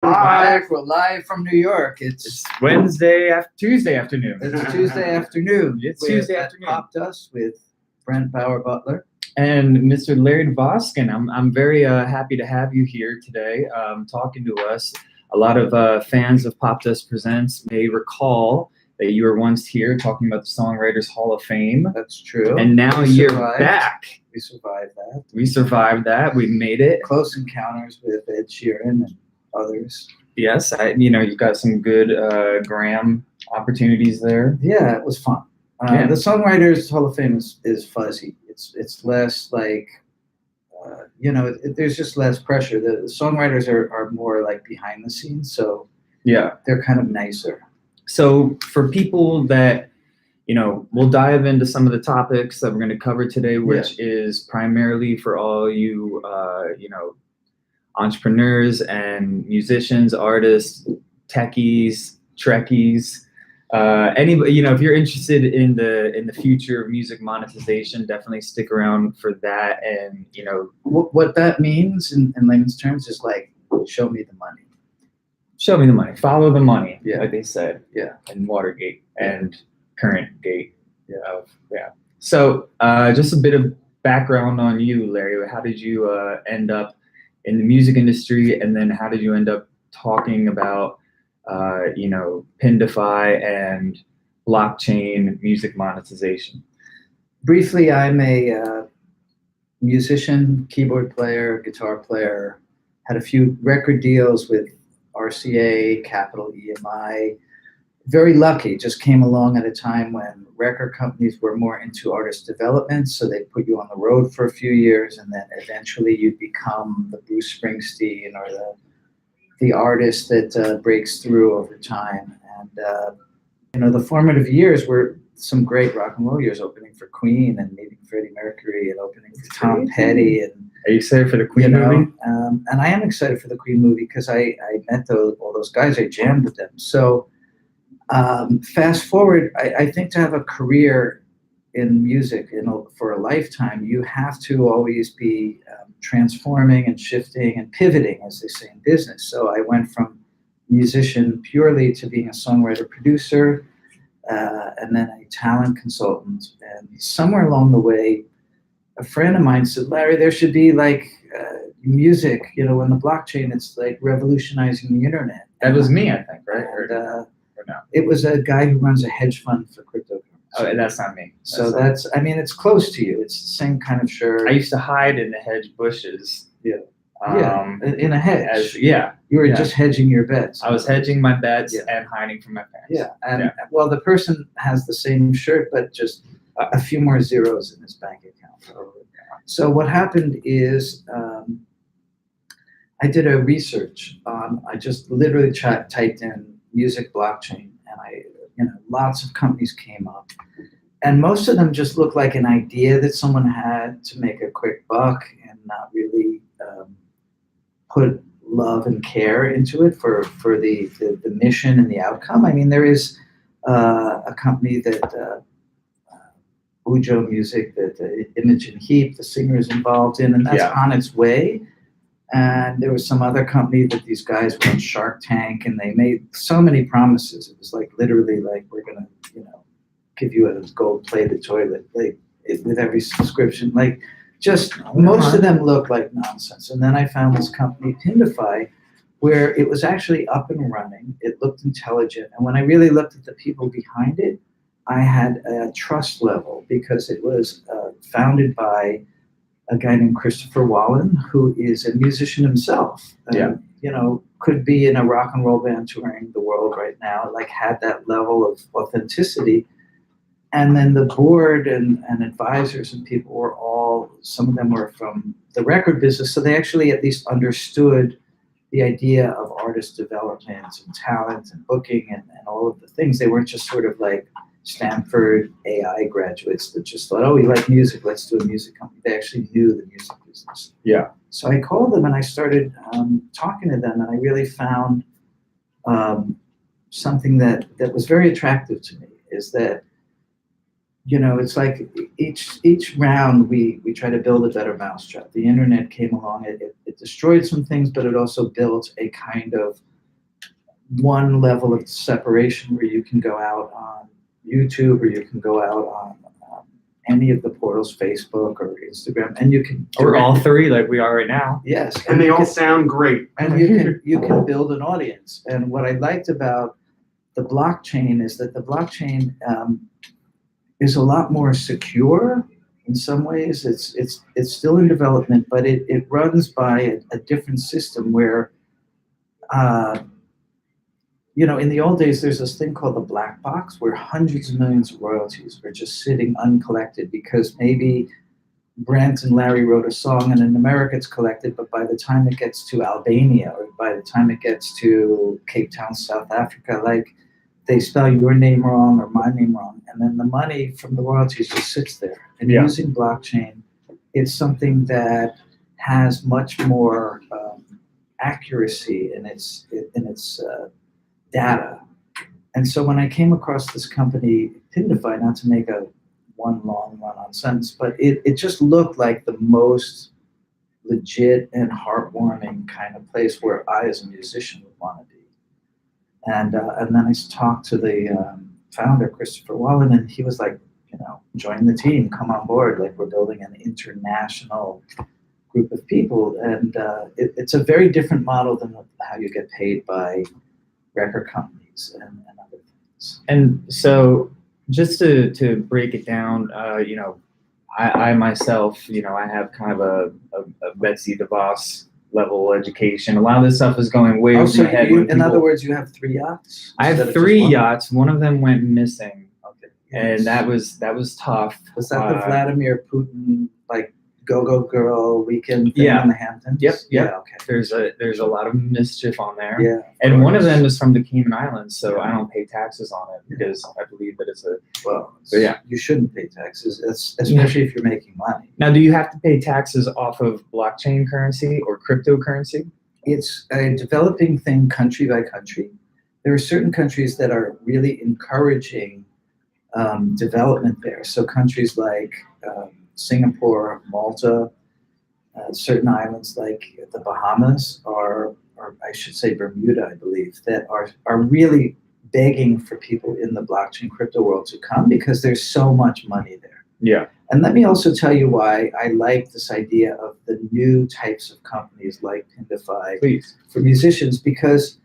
Live, we're live from New York. It's Tuesday afternoon. It's Tuesday afternoon. It's We're Tuesday at afternoon. Popdust with Brent Bauer Butler. And Mr. Larry Dvoskin, I'm very happy to have you here today talking to us. A lot of fans of Popdust Presents may recall that you were once here talking about the Songwriters Hall of Fame. That's true. And now you're back. We survived that. We survived that. We made it. Close encounters with Ed Sheeran and others. Yes, you've got some good Graham opportunities there. Yeah, it was fun. The Songwriters Hall of Fame is fuzzy. It's less like, there's just less pressure. The songwriters are more like behind the scenes, so yeah, they're kind of nicer. So for people that, we'll dive into some of the topics that we're going to cover today, which is primarily for all you, entrepreneurs and musicians, artists, techies, trekkies. Anybody, if you're interested in the future of music monetization, definitely stick around for that. And what that means in layman's terms is like, show me the money. Show me the money. Follow the money. Yeah. Like they said. Yeah. And Watergate and current gate. Yeah. So just a bit of background on you, Larry. How did you end up in the music industry, and then how did you end up talking about Pindify and blockchain music monetization? Briefly, I'm a musician, keyboard player, guitar player, had a few record deals with RCA, Capital EMI. Very lucky, just came along at a time when record companies were more into artist development, so they put you on the road for a few years, and then eventually you become the Bruce Springsteen or the artist that breaks through over time. And the formative years were some great rock and roll years, opening for Queen and meeting Freddie Mercury and opening for Tom Petty. And are you excited for the Queen movie? And I am excited for the Queen movie because I met all those guys. I jammed with them. So fast forward, I think to have a career in music for a lifetime, you have to always be transforming and shifting and pivoting, as they say in business. So I went from musician purely to being a songwriter producer, and then a talent consultant. And somewhere along the way, a friend of mine said, Larry, there should be like music, in the blockchain, it's like revolutionizing the internet. That was me, I think, right? And, no? It was a guy who runs a hedge fund for cryptocurrency. Oh, that's not me. It's close to you. It's the same kind of shirt. I used to hide in the hedge bushes. Yeah. In a hedge. You were just hedging your bets. I was hedging my bets and hiding from my parents. Yeah. Well, the person has the same shirt, but just a few more zeros in his bank account. So what happened is I did a research on, I just literally typed in music blockchain, and lots of companies came up, and most of them just looked like an idea that someone had to make a quick buck and not really put love and care into it for the mission and the outcome. I mean, there is a company that Ujo Music, that Imogen Heap, the singer, is involved in, and that's on its way. And there was some other company that these guys were on Shark Tank, and they made so many promises. It was like literally like, we're gonna, give you a gold-plated toilet, like with every subscription. Like, just most of them look like nonsense. And then I found this company, Pindify, where it was actually up and running. It looked intelligent, and when I really looked at the people behind it, I had a trust level because it was founded by a guy named Christopher Wallen, who is a musician himself. Could be in a rock and roll band touring the world right now, like had that level of authenticity. And then the board and advisors and people were some of them were from the record business, so they actually at least understood the idea of artist development and talent and booking and all of the things. They weren't just sort of like Stanford AI graduates that just thought, oh, we like music, let's do a music company. They actually knew the music business. Yeah. So I called them and I started talking to them, and I really found something that was very attractive to me, is that it's like each round we try to build a better mousetrap. The internet came along, it destroyed some things, but it also built a kind of one level of separation where you can go out on YouTube or you can go out on any of the portals, Facebook or Instagram, and you can Or all three, like we are right now. Yes, And they you all can- sound great. and you can build an audience. And what I liked about the blockchain is that the blockchain is a lot more secure in some ways. It's still in development, but it runs by a different system where, in the old days, there's this thing called the black box where hundreds of millions of royalties are just sitting uncollected because maybe Brent and Larry wrote a song and in America it's collected, but by the time it gets to Albania or by the time it gets to Cape Town, South Africa, like they spell your name wrong or my name wrong, and then the money from the royalties just sits there. And Yeah. using blockchain, it's something that has much more accuracy in its data. And so when I came across this company, Pindify, not to make a one long run-on sentence, but it just looked like the most legit and heartwarming kind of place where I, as a musician, would want to be. And then I talked to the founder, Christopher Wallen, and he was like, join the team, come on board. Like, we're building an international group of people. And it's a very different model than how you get paid by record companies and other things. And so just to break it down, I myself, I have kind of a Betsy DeVos level education. A lot of this stuff is going way over So my head. in other words, you have 3 yachts? I instead have of 3 just one? yachts. One of them went missing, Okay. and that was tough. Was that the Vladimir Putin, like, go girl weekend thing Yeah. in the Hamptons? Yep. Yeah, okay. There's a lot of mischief on there. Yeah. And one of them is from the Cayman Islands, so I don't pay taxes on it because I believe that it's a. Well, So, yeah. you shouldn't pay taxes, especially if you're making money. Now, do you have to pay taxes off of blockchain currency or cryptocurrency? It's a developing thing country by country. There are certain countries that are really encouraging development there. So countries like Singapore, Malta, certain islands like the Bahamas, or I should say Bermuda, I believe, that are really begging for people in the blockchain crypto world to come because there's so much money there. Yeah. And let me also tell you why I like this idea of the new types of companies like Pindify Please. for musicians, because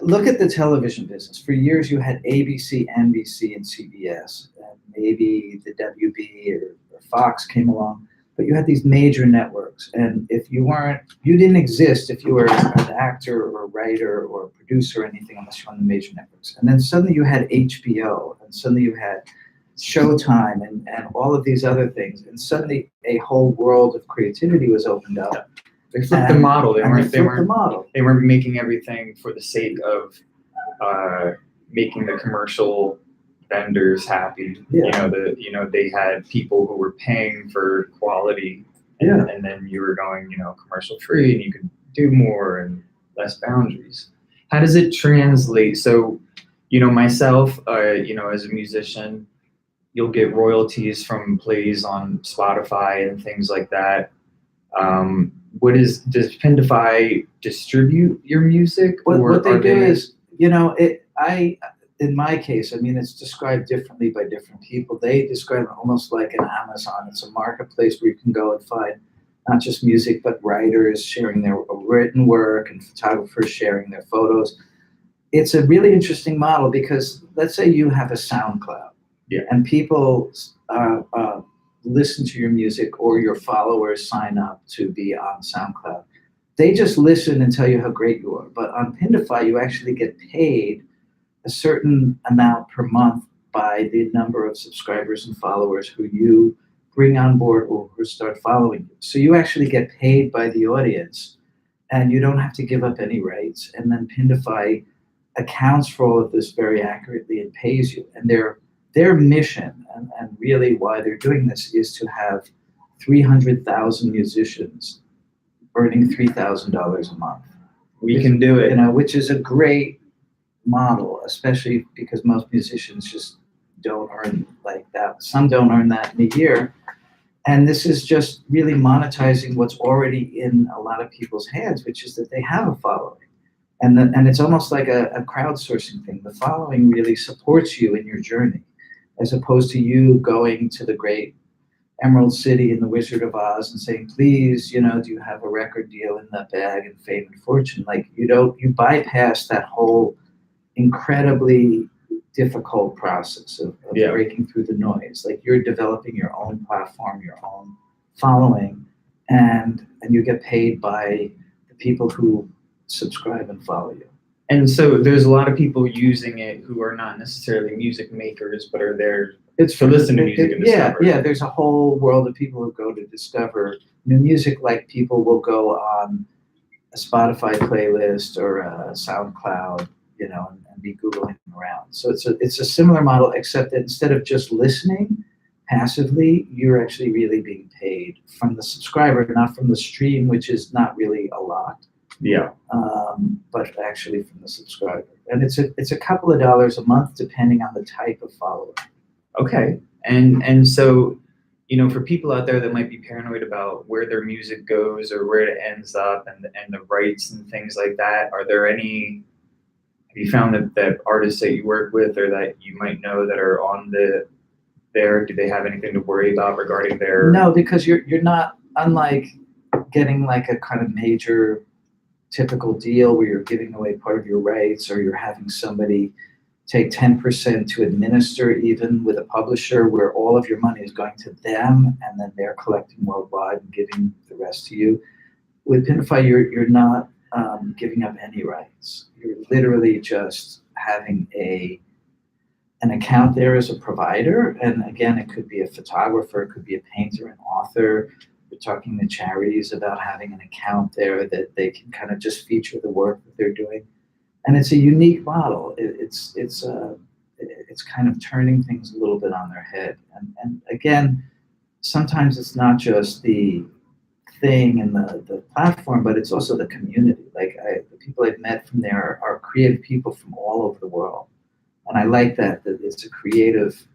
look at the television business. For years, you had ABC, NBC, and CBS, and maybe the WB or Fox came along, but you had these major networks. And if you didn't exist if you were an actor or a writer or a producer or anything unless you were on the major networks. And then suddenly you had HBO, and suddenly you had Showtime and all of these other things. And suddenly a whole world of creativity was opened up. They flipped the model. They weren't the model. they weren't making everything for the sake of making the commercial vendors happy. Yeah. They had people who were paying for quality, and then you were going, commercial free, and you could do more and less boundaries. How does it translate? So, myself, as a musician, you'll get royalties from plays on Spotify and things like that. Does Pindify distribute your music? What they do is, in my case, it's described differently by different people. They describe it almost like an Amazon. It's a marketplace where you can go and find not just music, but writers sharing their written work and photographers sharing their photos. It's a really interesting model because let's say you have a SoundCloud, and people listen to your music, or your followers sign up to be on SoundCloud. They just listen and tell you how great you are. But on Pindify, you actually get paid a certain amount per month by the number of subscribers and followers who you bring on board or who start following you. So you actually get paid by the audience, and you don't have to give up any rights. And then Pindify accounts for all of this very accurately and pays you. And their mission, and really why they're doing this, is to have 300,000 musicians earning $3,000 a month. We can do it. Which is a great model, especially because most musicians just don't earn like that. Some don't earn that in a year. And this is just really monetizing what's already in a lot of people's hands, which is that they have a following. And it's almost like a crowdsourcing thing. The following really supports you in your journey, as opposed to you going to the great Emerald City in the Wizard of Oz and saying, please, do you have a record deal in the bag and fame and fortune? Like, you bypass that whole incredibly difficult process of breaking through the noise. Like, you're developing your own platform, your own following, and you get paid by the people who subscribe and follow you. And so there's a lot of people using it who are not necessarily music makers, but are there to listen to music and discover. Yeah, there's a whole world of people who go to discover new music. Like, people will go on a Spotify playlist or a SoundCloud, and be Googling around. So it's a similar model, except that instead of just listening passively, you're actually really being paid from the subscriber, not from the stream, which is not really a lot. Yeah. But actually from the subscriber. And it's a couple of dollars a month, depending on the type of follower. Okay. And so, for people out there that might be paranoid about where their music goes or where it ends up and the rights and things like that, have you found that artists that you work with or that you might know that are on there, do they have anything to worry about regarding their... No, because you're not, unlike getting like a kind of major typical deal where you're giving away part of your rights, or you're having somebody take 10% to administer, even with a publisher, where all of your money is going to them and then they're collecting worldwide and giving the rest to you. With Pindify, you're not giving up any rights. You're literally just having an account there as a provider. And again, it could be a photographer, it could be a painter, an author. We're talking to charities about having an account there that they can kind of just feature the work that they're doing. And it's a unique model. It's kind of turning things a little bit on their head. And again, sometimes it's not just the thing and the platform, but it's also the community. Like, the people I've met from there are creative people from all over the world. And I like that it's a creative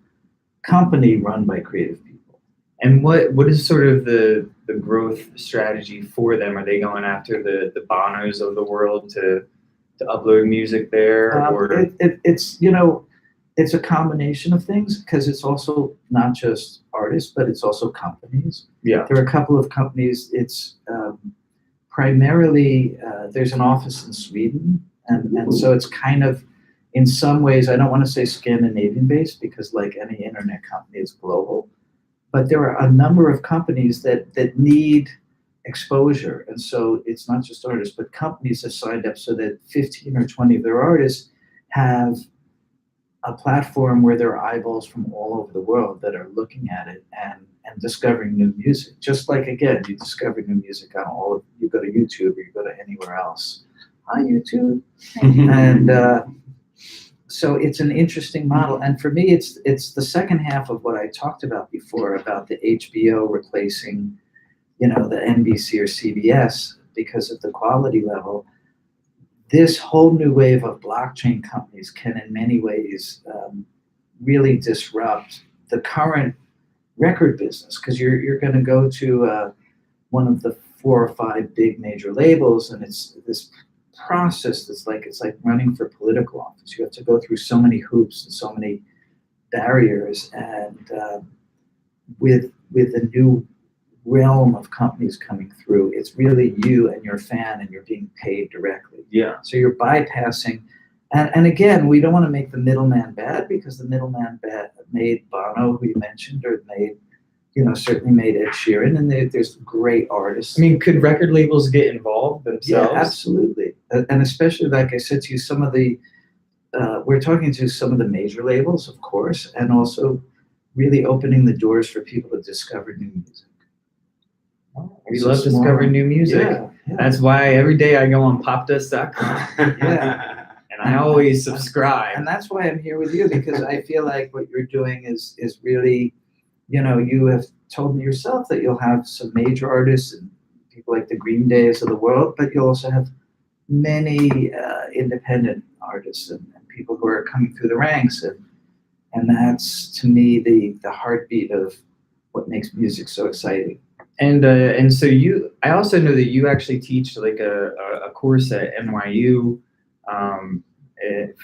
company run by creative people. And what is sort of the growth strategy for them? Are they going after the Bonos of the world to upload music there? Or it's a combination of things, because it's also not just artists, but it's also companies. Yeah. There are a couple of companies. It's primarily, there's an office in Sweden. And so it's kind of, in some ways, I don't want to say Scandinavian based, because like any internet company, it's global. But there are a number of companies that need exposure. And so it's not just artists, but companies have signed up so that 15 or 20 of their artists have a platform where there are eyeballs from all over the world that are looking at it and discovering new music. Just like, again, you discover new music on you go to YouTube or you go to anywhere else. Hi, YouTube. And so it's an interesting model. And for me, it's the second half of what I talked about before, about the HBO replacing, the NBC or CBS because of the quality level. This whole new wave of blockchain companies can in many ways really disrupt the current record business, because you're going to go to one of the 4 or 5 big major labels, and it's this process it's like running for political office. You have to go through so many hoops and so many barriers, and with a new realm of companies coming through, it's really you and your fan, and you're being paid directly. Yeah. So you're bypassing, and again, we don't want to make the middleman bad, because the middleman made Bono, who you mentioned, or certainly made Ed Sheeran, and there's great artists. I mean, could record labels get involved themselves? Yeah, absolutely. And especially, like I said to you, some of the, we're talking to some of the major labels, of course, and also really opening the doors for people to discover new music. We love discovering new music. Yeah. That's why every day I go on popdust.com. Yeah. And I always subscribe. And that's why I'm here with you, because I feel like what you're doing is really, you have told me yourself that you'll have some major artists and people like the Green Days of the world, but you'll also have many independent artists and people who are coming through the ranks. And that's, to me, the heartbeat of what makes music so exciting. And so I also know that you actually teach like a course at NYU it,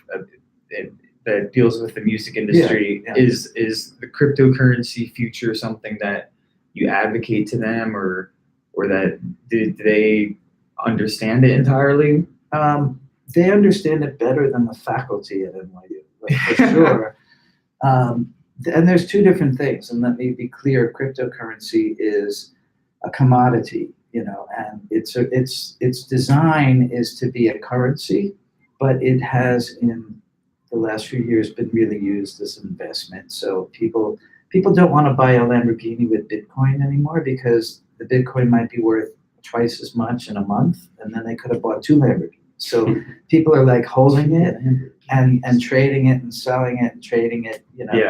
that deals with the music industry. Yeah. Is the cryptocurrency future something that you advocate to them, or that do they understand it entirely? They understand it better than the faculty at NYU, like, for sure. And there's two different things, and let me be clear: cryptocurrency is a commodity, and its design is to be a currency, but it has in the last few years been really used as an investment. So people don't want to buy a Lamborghini with Bitcoin anymore because the Bitcoin might be worth twice as much in a month, and then they could have bought two Lamborghinis. So people are like holding it and trading it and selling it and trading it,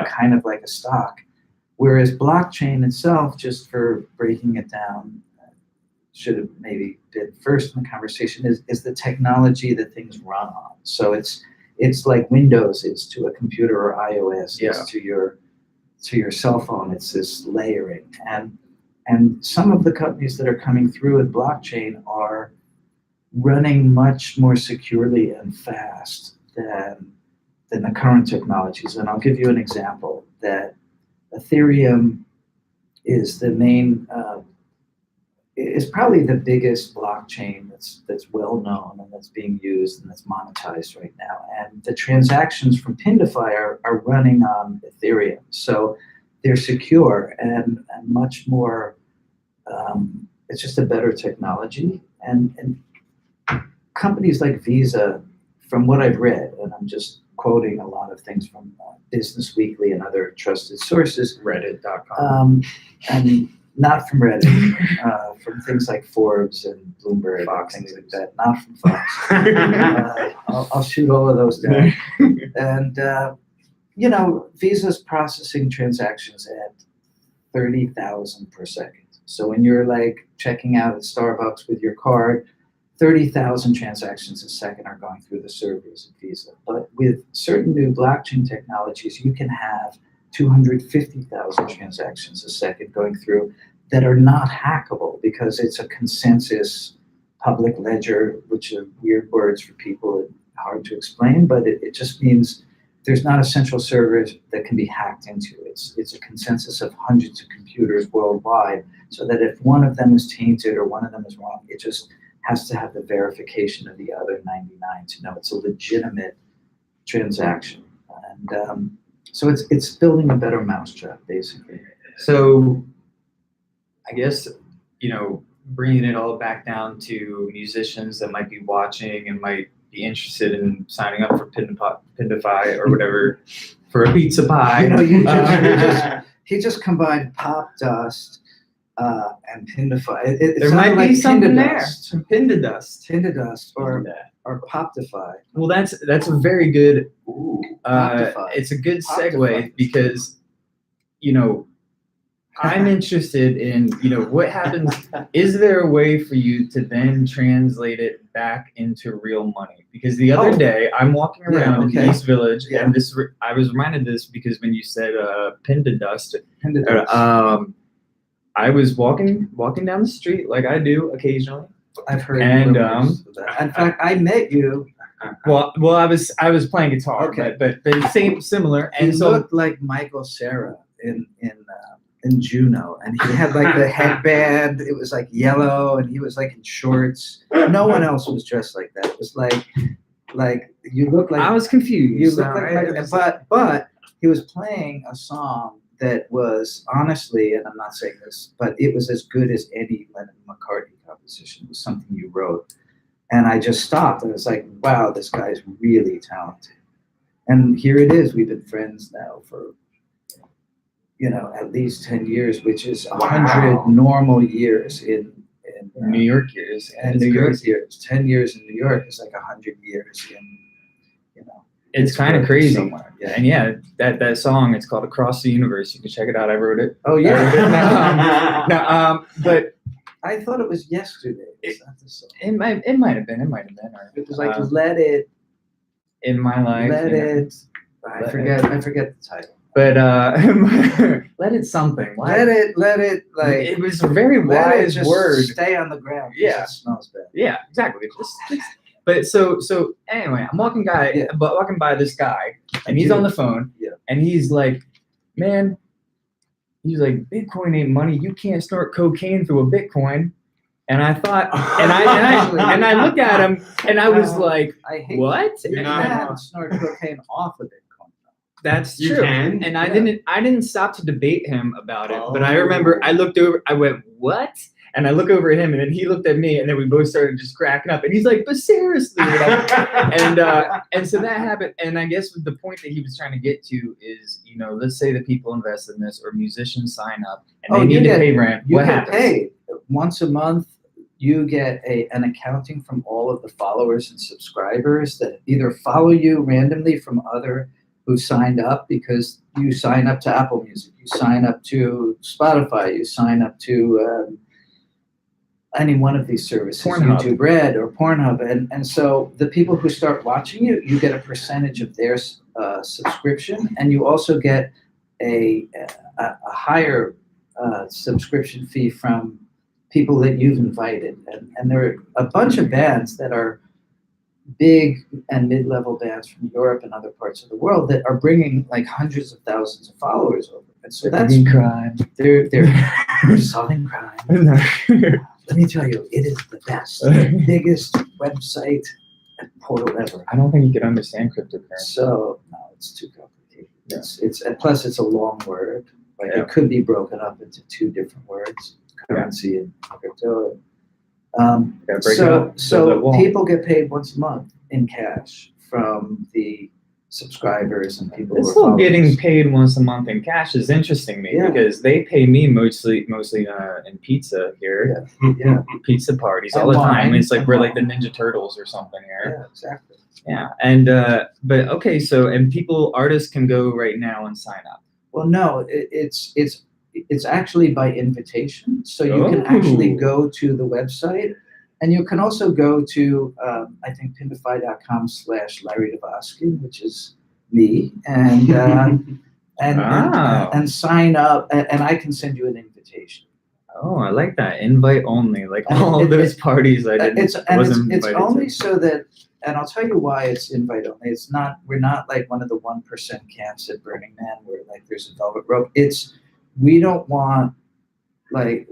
kind of like a stock. Whereas blockchain itself, just for breaking it down, should have maybe been first in the conversation, is the technology that things run on. So it's like Windows is to a computer, or iOS is to your cell phone. It's this layering, and some of the companies that are coming through with blockchain are running much more securely and fast than the current technologies. And I'll give you an example that Ethereum is the main, is probably the biggest blockchain that's well known and that's being used and that's monetized right now. And the transactions from Pindify are running on Ethereum. So they're secure and much more, it's just a better technology. And companies like Visa, from what I've read, and I'm just quoting a lot of things from Business Weekly and other trusted sources. Reddit.com. And not from Reddit, from things like Forbes and Bloomberg, Fox and things News. like that. Not from Fox. I'll shoot all of those down. And, Visa's processing transactions at 30,000 per second. So when you're like checking out at Starbucks with your card, 30,000 transactions a second are going through the servers of Visa. But with certain new blockchain technologies, you can have 250,000 transactions a second going through that are not hackable because it's a consensus public ledger, which are weird words for people and hard to explain, but it just means there's not a central server that can be hacked into. It's a consensus of hundreds of computers worldwide, so that if one of them is tainted or one of them is wrong, it just has to have the verification of the other 99 to know it's a legitimate transaction. And so it's building a better mousetrap, basically. So I guess, bringing it all back down to musicians that might be watching and might be interested in signing up for Pindify or whatever for a pizza pie. He just combined Popdust and Pindify. There might be something there. Pindadust or Popdify. Well, that's a very good. Popdify. It's a good segue Popdify. because, I'm interested in, what happens. Is there a way for you to then translate it back into real money? Because the other day I'm walking around in East Village, and I was reminded of this because when you said Pindadust, I was walking down the street like I do occasionally. I've heard. And in fact, I met you. Well, I was playing guitar, but similar. He And so looked like Michael Cera in Juno, and he had like the headband. It was like yellow, and he was like in shorts. No one else was dressed like that. It was like you look like. I was confused. You look like, but he was playing a song that was honestly, and I'm not saying this, but it was as good as any Lennon-McCartney composition. It was something you wrote, and I just stopped. I was like, wow, this guy's really talented. And here it is. We've been friends now for, at least 10 years, which is 100 normal years in New York years. And New York years. 10 years in New York is like 100 years in, It's kind of crazy. Somewhere. Yeah. And that song, it's called Across the Universe. You can check it out. I wrote it. Oh, yeah. But I thought it was Yesterday. It's not the song. it might have been. Or, it was like Let It. In My Life. Let It. I forget the title. But let it something. Let it. Like it was a very wise word. Stay on the ground. Yeah. It smells bad. Yeah, exactly. But so anyway, I'm walking by this guy, and he's on the phone, and he's like, man, he's like, Bitcoin ain't money. You can't snort cocaine through a Bitcoin. And I thought, and I look at him, and I was like, what? You can't snort cocaine off of Bitcoin. That's You true. can? And I didn't stop to debate him about it. But I remember I looked over, I went, what? And I look over at him, and then he looked at me, and then we both started just cracking up. And he's like, but seriously, and so that happened. And I guess the point that he was trying to get to is, you know, let's say that people invest in this, or musicians sign up, and they need to pay rent. What happens? Paid once a month. You get an accounting from all of the followers and subscribers that either follow you randomly from other who signed up, because you sign up to Apple Music, you sign up to Spotify, you sign up to any one of these services, YouTube Red or Pornhub. And so the people who start watching you, you get a percentage of their subscription, and you also get a higher subscription fee from people that you've invited. And there are a bunch of bands that are big and mid-level bands from Europe and other parts of the world that are bringing like hundreds of thousands of followers over. And so that's crime. They're solving crime. Let me tell you, it is the best, biggest website and portal ever. I don't think you could understand cryptocurrency. So no, it's too complicated. Yeah. And plus it's a long word. Like it could be broken up into two different words. Currency and crypto. So people get paid once a month in cash from the subscribers and people. This whole getting paid once a month in cash is interesting to me, because they pay me mostly in pizza here. Pizza parties all the time. It's like we're like the Ninja Turtles or something here. Yeah, exactly. Yeah, and but okay, so artists can go right now and sign up. Well, no, it's actually by invitation. So you can actually go to the website, and you can also go to, I think, pindify.com/Larry Dvoskin, which is me, and sign up, and I can send you an invitation. Oh, I like that. Invite only, like all those parties I didn't. It's only so that, and I'll tell you why it's invite only. We're not like one of the 1% camps at Burning Man where like there's a velvet rope. We don't want, like,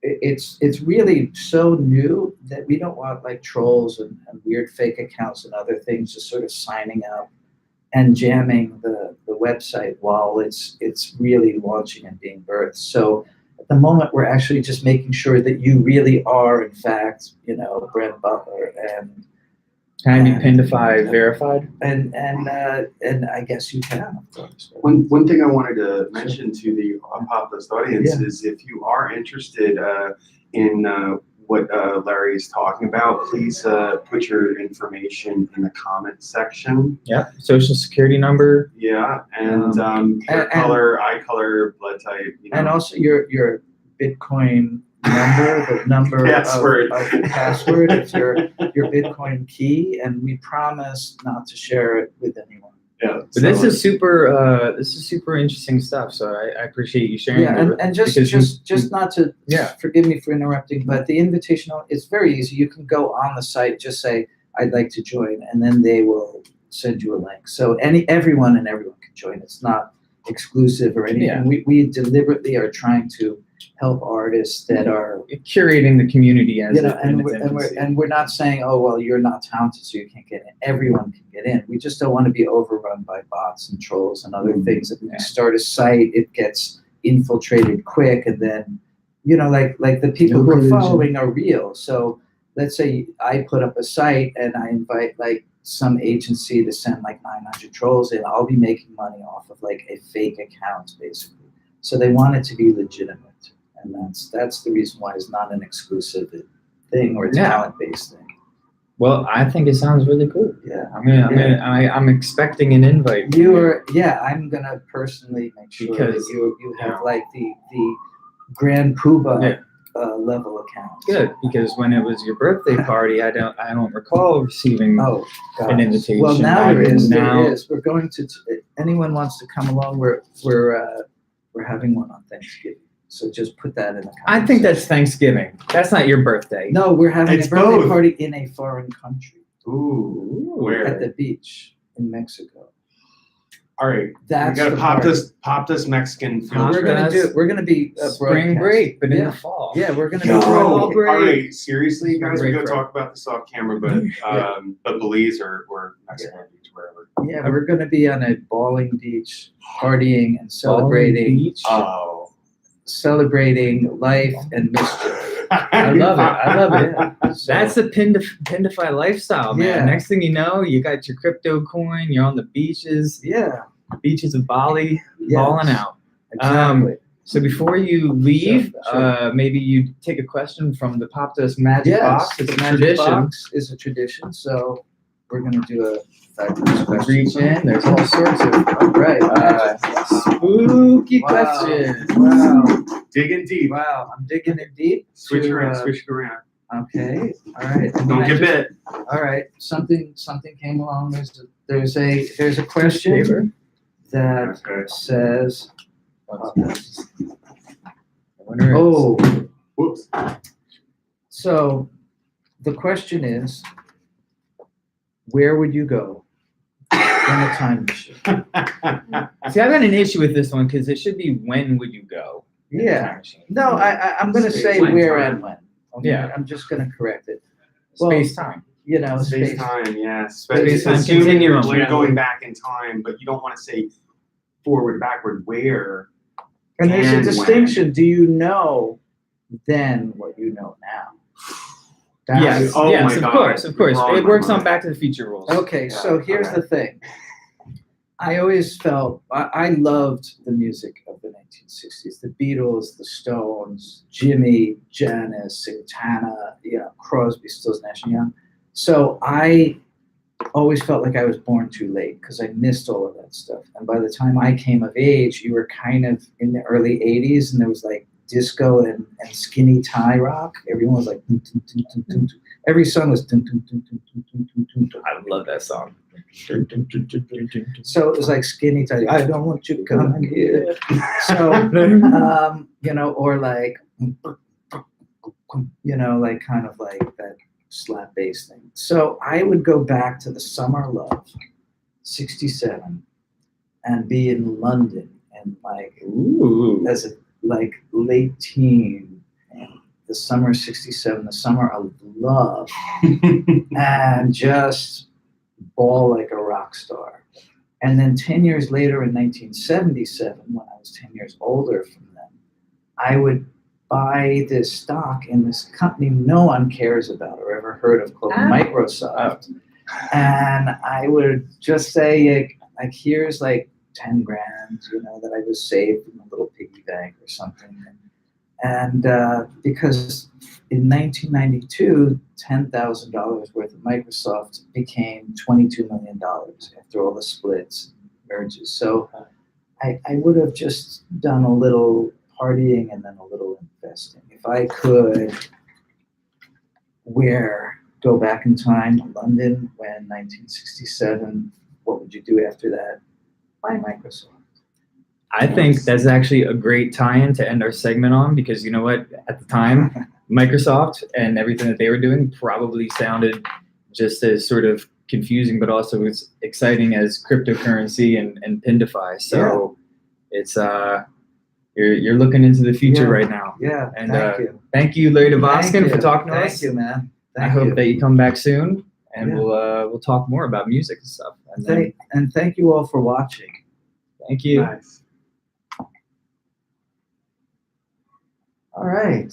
it's really so new that we don't want like trolls and weird fake accounts and other things just sort of signing up and jamming the website while it's really launching and being birthed. So at the moment, we're actually just making sure that you really are, in fact, you know, Brent Butler and. Can I be Pindify verified? And I guess you can, of course. One thing I wanted to mention to the Popdust audience is, if you are interested in what Larry is talking about, please put your information in the comment section. Yeah, social security number. Yeah, and hair color, eye color, blood type. You know. And also your Bitcoin number, the number password. of the password, it's your Bitcoin key, and we promise not to share it with anyone. Yeah, but this is super interesting stuff. So I appreciate you sharing. Yeah, and just not to forgive me for interrupting, but the invitation, it's very easy. You can go on the site, just say I'd like to join, and then they will send you a link. So everyone can join. It's not exclusive or anything. Yeah. We deliberately are trying to help artists that are curating the community as and we're not saying, oh well, you're not talented so you can't get in. Everyone can get in. We just don't want to be overrun by bots and trolls and other things. If we start a site, it gets infiltrated quick, and then like the people who are following are real. So let's say I put up a site and I invite like some agency to send like 900 trolls in. I'll be making money off of like a fake account, basically. So they want it to be legitimate, and that's the reason why it's not an exclusive thing or a talent-based thing. Well, I think it sounds really cool. Yeah, I'm expecting an invite. I'm gonna personally make sure that you have like the Grand Poobah level account. Good, because when it was your birthday party, I don't recall receiving an invitation. Well, now there is. We're going to. Anyone wants to come along? We're having one on Thanksgiving. So just put that in the comments. I think that's Thanksgiving. That's not your birthday. No, we're having a birthday party in a foreign country. Ooh, at where? the beach in Mexico. All right, That's we got the a party. Popdust Mexican field We're trip. gonna be spring broadcast. break, but in Yeah. the fall. Yeah, we're gonna be Yo, Fall all break. right, seriously, Spring guys, we break gotta for- talk about this off camera, but Belize or Mexico Beach, wherever. Yeah, we're gonna be on a balling beach, partying and Balling celebrating, Beach. Oh, celebrating life and mischief. I love it. I love it. Yeah. So, That's the Pindify lifestyle, man. Yeah. Next thing you know, you got your crypto coin. You're on the beaches of Bali, balling out. Exactly. So before you leave, Sure. maybe you take a question from the Popdust Magic Box. It's a Magic tradition. Box is a tradition, so we're gonna do a fabulous question. Reach in. There's all sorts of All right. spooky Wow. questions. Wow. Digging deep. Wow. I'm digging in deep. Switch to, around, switch it around. Okay. All right. And Don't then I get just- bit. All right. Something came along. There's a question that Okay. says. Winner is- Oh. Whoops. So the question is, where would you go in a time machine? See, I've got an issue with this one because it should be when would you go? in the Yeah. time machine. No, I'm going to Space, say time, where time. and when. Okay? Yeah. I'm just going to correct it. Well, Space time. You know, Space space. time, yes. Space-time Assuming you're continuum. going back in time, but you don't want to say forward, backward, where. And there's a And when. distinction. Do you know then what you know now? Yes, Oh yes, my of God. course, of course. Blowing It my works on mind. Back to the Future rules. Okay, Yeah, so here's okay. the thing. I always felt I loved the music of the 1960s. The Beatles, the Stones, Jimmy, Janis, Santana, Crosby, Stills, Nash and Young. So I always felt like I was born too late because I missed all of that stuff. And by the time I came of age, you were kind of in the early 80s, and there was like disco and skinny tie rock. Everyone was like, dun, dun, dun, dun, dun, dun. Every song was dun, dun, dun, dun, dun, dun, dun, dun, dun. I love that song. So it was like skinny tie. I don't want you coming here. So, or like, like kind of like that slap bass thing. So I would go back to the summer love, 67, and be in London and like Ooh. as a like late teen, and the summer of 67, the summer of love, and just ball like a rock star. And then 10 years later in 1977, when I was 10 years older from them, I would buy this stock in this company no one cares about or ever heard of called Microsoft. And I would just say, like here's like 10 grand, that I was saved in a little piggy bank or something. And because in 1992, $10,000 worth of Microsoft became $22 million after all the splits, merges. So I would have just done a little partying and then a little investing. If I could, go back in time, London, when 1967, what would you do after that? Buy Microsoft. I think that's actually a great tie-in to end our segment on because you know what? At the time, Microsoft and everything that they were doing probably sounded just as sort of confusing, but also as exciting as cryptocurrency and Pindify. So it's you're looking into the future right now. Yeah, And thank you. thank you, Larry Dvoskin, Thank for you. talking to Thank us. you, man. I Thank hope you. that you come back soon, and Yeah. we'll talk more about music and stuff. And then, And thank you all for watching. thank you. Nice. All right.